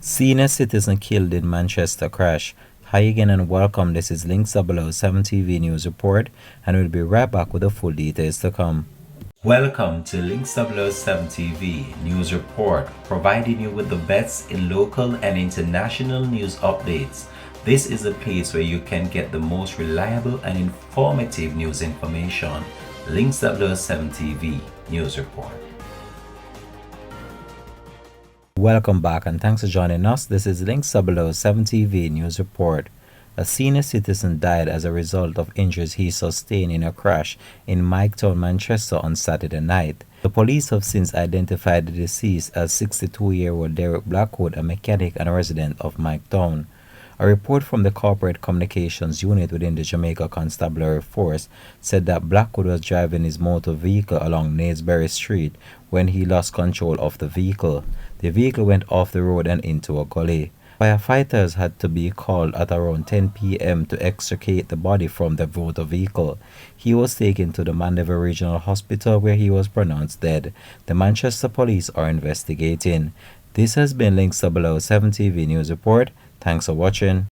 Senior citizen killed in Manchester crash. Hi again and welcome. This is ll7 TV News Report, and we'll be right back with the full details to come. Welcome to ll7 TV News Report, providing you with the best in local and international news updates. This is a place where you can get the most reliable and informative news information. ll7 TV News Report. Welcome back and thanks for joining us. This is ll7 TV News Report. A senior citizen died as a result of injuries he sustained in a crash in Miketown, Manchester on Saturday night. The police have since identified the deceased as 62-year-old Derek Blackwood, a mechanic and a resident of Miketown. A report from the Corporate Communications Unit within the Jamaica Constabulary Force said that Blackwood was driving his motor vehicle along Nailsbury Street when he lost control of the vehicle. The vehicle went off the road and into a gully. Firefighters had to be called at around 10 p.m. to extricate the body from the motor vehicle. He was taken to the Mandeville Regional Hospital where he was pronounced dead. The Manchester police are investigating. This has been ll7 TV News Report. Thanks for watching.